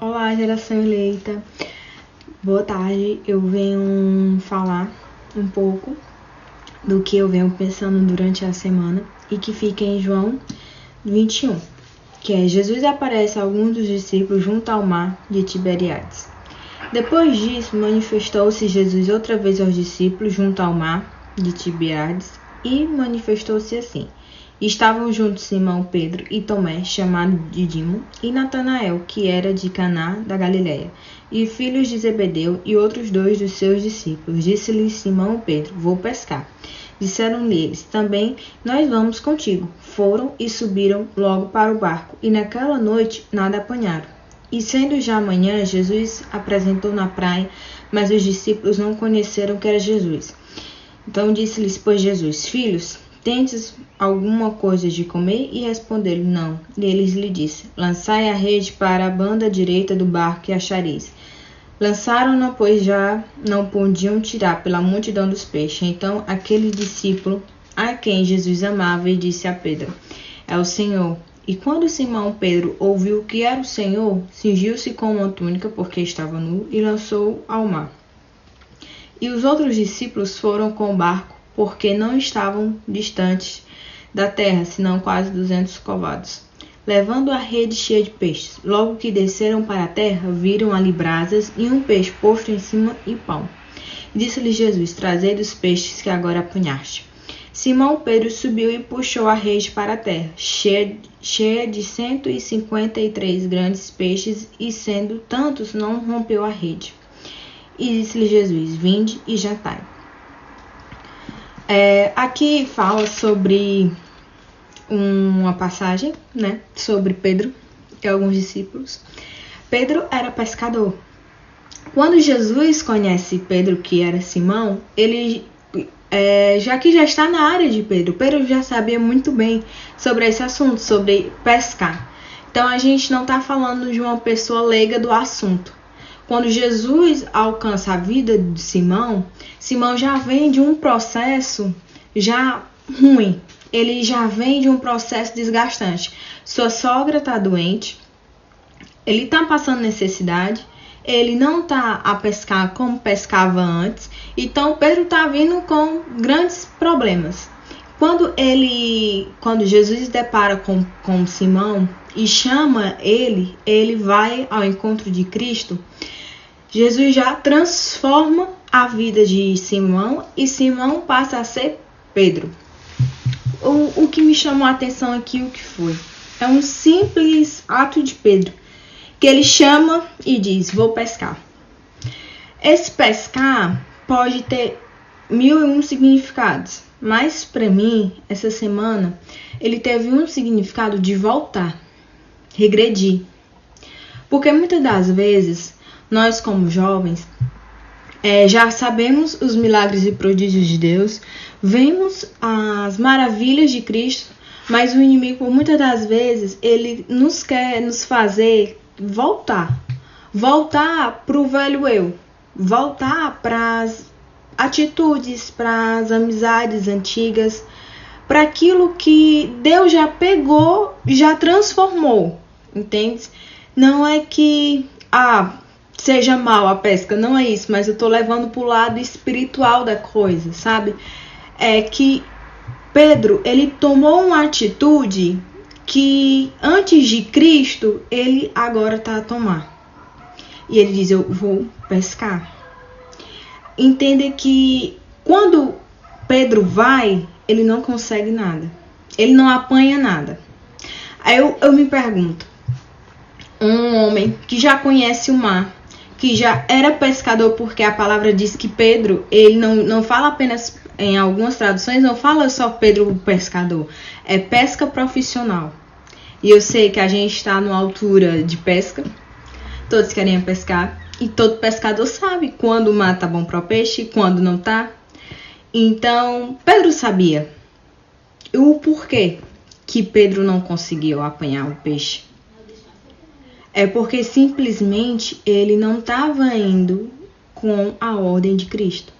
Olá, geração eleita. Boa tarde. Eu venho falar um pouco do que eu venho pensando durante a semana e que fica em João 21, que é: Jesus aparece a alguns dos discípulos junto ao mar de Tiberíades. Depois disso, manifestou-se Jesus outra vez aos discípulos junto ao mar de Tiberíades e manifestou-se assim. Estavam juntos Simão Pedro e Tomé, chamado Dídimo, e Natanael, que era de Caná da Galileia, e filhos de Zebedeu, e outros dois dos seus discípulos. Disse-lhes Simão Pedro: Vou pescar. Disseram-lhe eles: Também nós vamos contigo. Foram e subiram logo para o barco, e naquela noite nada apanharam. E sendo já manhã, Jesus apresentou na praia, mas os discípulos não conheceram que era Jesus. Então disse-lhes, pois, Jesus: Filhos, tendes alguma coisa de comer? E responderam: Não. E eles lhe disseram: Lançai a rede para a banda direita do barco e achareis. Lançaram-na, pois já não podiam tirar pela multidão dos peixes. Então aquele discípulo a quem Jesus amava e disse a Pedro: É o Senhor. E quando Simão Pedro ouviu que era o Senhor, cingiu-se com uma túnica, porque estava nu, e lançou ao mar. E os outros discípulos foram com o barco, porque não estavam distantes da terra, senão quase 200 covados, levando a rede cheia de peixes. Logo que desceram para a terra, viram ali brasas e um peixe posto em cima e pão. Disse-lhes Jesus: Trazei dos peixes que agora apanhaste. Simão Pedro subiu e puxou a rede para a terra, cheia de 153 grandes peixes, e sendo tantos, não rompeu a rede. E disse-lhe Jesus: Vinde e jantai. Aqui fala sobre uma passagem, sobre Pedro e alguns discípulos. Pedro era pescador. Quando Jesus conhece Pedro, que era Simão, ele já está na área de Pedro. Pedro já sabia muito bem sobre esse assunto, sobre pescar. Então a gente não está falando de uma pessoa leiga do assunto. Quando Jesus alcança a vida de Simão, Simão já vem de um processo já ruim. Ele já vem de um processo desgastante. Sua sogra está doente, ele está passando necessidade, ele não está a pescar como pescava antes. Então Pedro está vindo com grandes problemas. Quando Jesus depara com Simão e chama ele vai ao encontro de Cristo. Jesus já transforma a vida de Simão e Simão passa a ser Pedro. O que me chamou a atenção aqui, o que foi? É um simples ato de Pedro, que ele chama e diz: Vou pescar. Esse pescar pode ter 1001 significados, mas para mim, essa semana, ele teve um significado de voltar, regredir. Porque muitas das vezes, nós como jovens, já sabemos os milagres e prodígios de Deus, vemos as maravilhas de Cristo, mas o inimigo, muitas das vezes, ele nos quer nos fazer voltar para o velho eu, voltar para as atitudes, para as amizades antigas, para aquilo que Deus já pegou, já transformou, entende? Não é que seja mal a pesca, não é isso, mas eu tô levando pro lado espiritual da coisa, sabe? É que Pedro, ele tomou uma atitude que antes de Cristo, ele agora tá a tomar. E ele diz: eu vou pescar. Entenda que quando Pedro vai, ele não consegue nada. Ele não apanha nada. Aí eu me pergunto, um homem que já conhece o mar, que já era pescador, porque a palavra diz que Pedro, ele não fala apenas, em algumas traduções, não fala só Pedro o pescador, é pesca profissional. E eu sei que a gente está numa altura de pesca, todos querem pescar, e todo pescador sabe quando o mar tá bom para o peixe e quando não tá. Então, Pedro sabia o porquê que Pedro não conseguiu apanhar o peixe. É porque simplesmente ele não estava indo com a ordem de Cristo.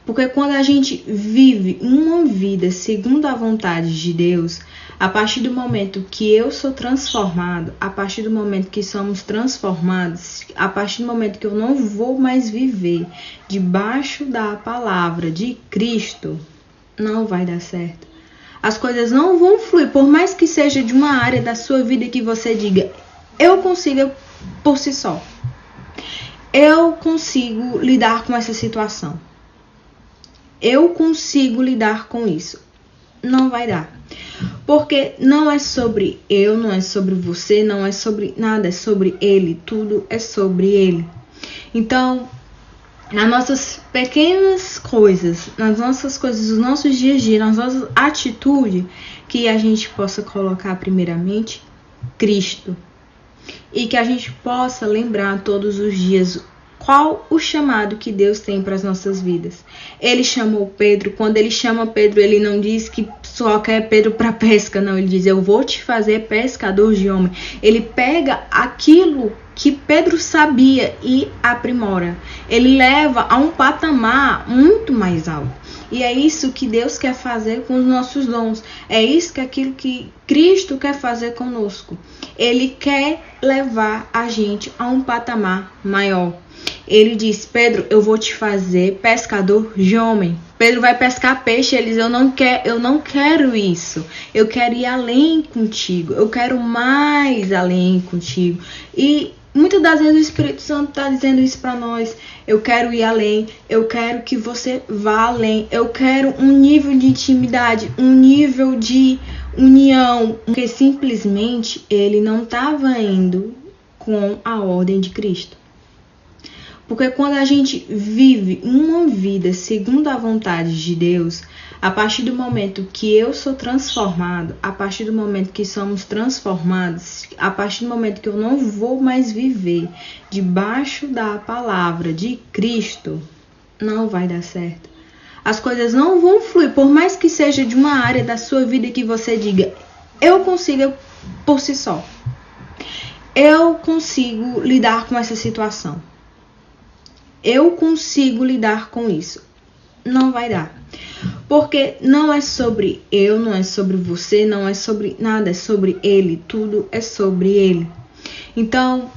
Porque quando a gente vive uma vida segundo a vontade de Deus, A partir do momento que eu sou transformado, a partir do momento que somos transformados, a partir do momento que eu não vou mais viver debaixo da palavra de Cristo, não vai dar certo. As coisas não vão fluir, por mais que seja de uma área da sua vida que você diga, eu consigo por si só. Eu consigo lidar com essa situação. Eu consigo lidar com isso. Não vai dar. Porque não é sobre eu, não é sobre você, não é sobre nada, é sobre Ele. Tudo é sobre Ele. Então, nas nossas pequenas coisas, nas nossas coisas, nos nossos dias a dia, nas nossas atitudes, que a gente possa colocar primeiramente Cristo. E que a gente possa lembrar todos os dias qual o chamado que Deus tem para as nossas vidas. Ele chamou Pedro. Quando ele chama Pedro, ele não diz que só quer Pedro para pesca, não. Ele diz, eu vou te fazer pescador de homem. Ele pega aquilo que Pedro sabia e aprimora. Ele leva a um patamar muito mais alto. E é isso que Deus quer fazer com os nossos dons. É isso que aquilo que Cristo quer fazer conosco. Ele quer levar a gente a um patamar maior. Ele diz, Pedro, eu vou te fazer pescador de homem. Pedro vai pescar peixe. Ele diz, eu não quero isso. Eu quero ir além contigo. Eu quero mais além contigo. E muitas das vezes o Espírito Santo está dizendo isso para nós. Eu quero ir além. Eu quero que você vá além. Eu quero um nível de intimidade, um nível de união. Porque simplesmente ele não estava indo com a ordem de Cristo. Porque quando a gente vive uma vida segundo a vontade de Deus, a partir do momento que eu sou transformado, a partir do momento que somos transformados, a partir do momento que eu não vou mais viver debaixo da palavra de Cristo, não vai dar certo. As coisas não vão fluir, por mais que seja de uma área da sua vida que você diga, eu consigo por si só. Eu consigo lidar com essa situação. Eu consigo lidar com isso. Não vai dar. Porque não é sobre eu, não é sobre você, não é sobre nada, é sobre Ele. Tudo é sobre Ele. Então,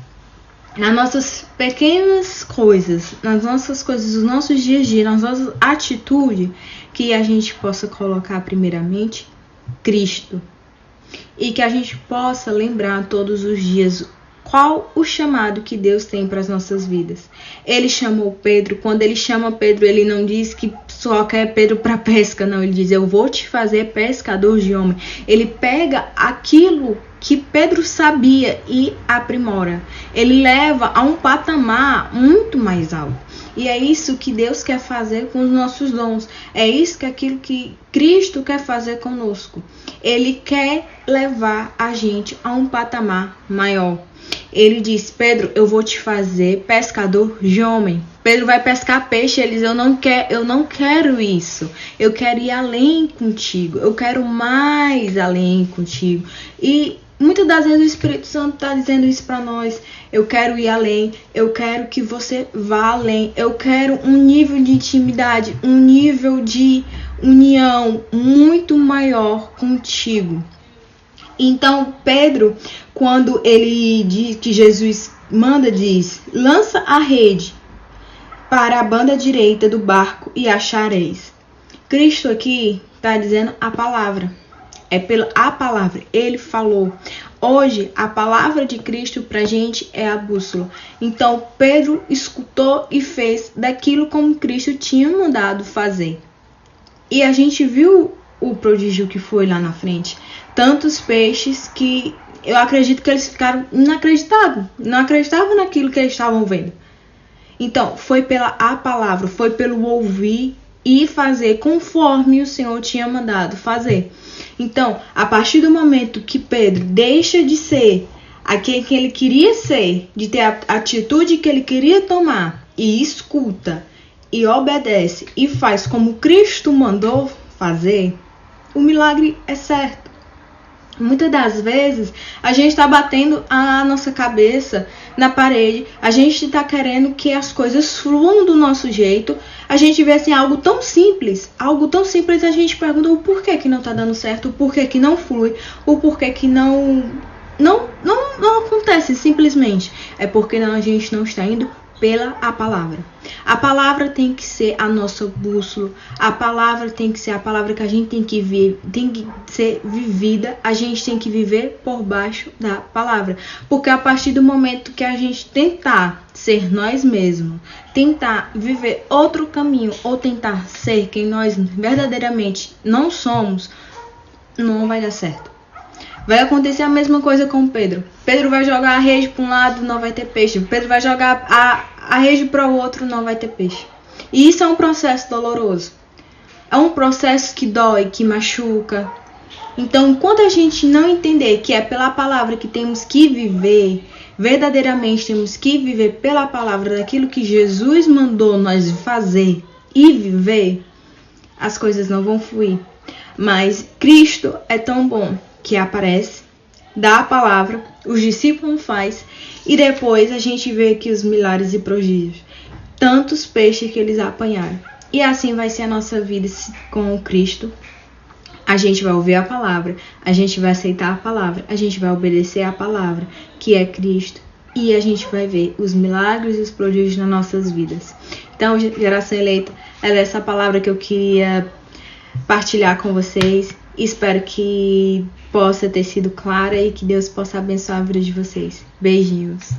nas nossas pequenas coisas, nas nossas coisas, nos nossos dias a dia, nas nossas atitudes, que a gente possa colocar primeiramente Cristo. E que a gente possa lembrar todos os dias qual o chamado que Deus tem para as nossas vidas. Ele chamou Pedro. Quando ele chama Pedro, ele não diz que só quer Pedro para pesca, não. Ele diz, eu vou te fazer pescador de homem. Ele pega aquilo que Pedro sabia e aprimora. Ele leva a um patamar muito mais alto. E é isso que Deus quer fazer com os nossos dons. É isso que aquilo que Cristo quer fazer conosco. Ele quer levar a gente a um patamar maior. Ele diz, Pedro, eu vou te fazer pescador de homem. Pedro vai pescar peixe. Ele diz, eu não quero isso. Eu quero ir além contigo. Eu quero mais além contigo. E muitas das vezes o Espírito Santo está dizendo isso para nós. Eu quero ir além. Eu quero que você vá além. Eu quero um nível de intimidade, um nível de união muito maior contigo. Então, Pedro, quando ele diz que Jesus manda, diz, lança a rede para a banda direita do barco e achareis. Cristo aqui está dizendo a palavra. É pela a palavra. Ele falou. Hoje, a palavra de Cristo para a gente é a bússola. Então, Pedro escutou e fez daquilo como Cristo tinha mandado fazer. E a gente viu o prodígio que foi lá na frente. Tantos peixes que eu acredito que eles ficaram inacreditados. Não acreditavam naquilo que eles estavam vendo. Então, foi pela a palavra, foi pelo ouvir e fazer conforme o Senhor tinha mandado fazer. Então, a partir do momento que Pedro deixa de ser aquele que ele queria ser, de ter a atitude que ele queria tomar, e escuta, e obedece, e faz como Cristo mandou fazer, o milagre é certo. Muitas das vezes a gente está batendo a nossa cabeça na parede, a gente está querendo que as coisas fluam do nosso jeito. A gente vê assim algo tão simples a gente pergunta o porquê que não está dando certo, o porquê que não flui, o porquê que não acontece simplesmente. É porque a gente não está indo pela a palavra. A palavra tem que ser a nossa bússola. A palavra tem que ser a palavra que a gente tem que ver, tem que ser vivida. A gente tem que viver por baixo da palavra. Porque a partir do momento que a gente tentar ser nós mesmos, tentar viver outro caminho ou tentar ser quem nós verdadeiramente não somos, não vai dar certo. Vai acontecer a mesma coisa com Pedro. Pedro vai jogar a rede para um lado, não vai ter peixe. Pedro vai jogar a rede para o outro, não vai ter peixe. E isso é um processo doloroso. É um processo que dói, que machuca. Então, enquanto a gente não entender que é pela palavra que temos que viver, verdadeiramente temos que viver pela palavra daquilo que Jesus mandou nós fazer e viver, as coisas não vão fluir. Mas Cristo é tão bom que aparece, dá a palavra, os discípulos faz e depois a gente vê aqui os milagres e prodígios. Tantos peixes que eles apanharam. E assim vai ser a nossa vida com Cristo. A gente vai ouvir a palavra, a gente vai aceitar a palavra, a gente vai obedecer a palavra, que é Cristo. E a gente vai ver os milagres e os prodígios nas nossas vidas. Então, geração eleita, era essa palavra que eu queria partilhar com vocês. Espero que possa ter sido clara e que Deus possa abençoar a vida de vocês. Beijinhos.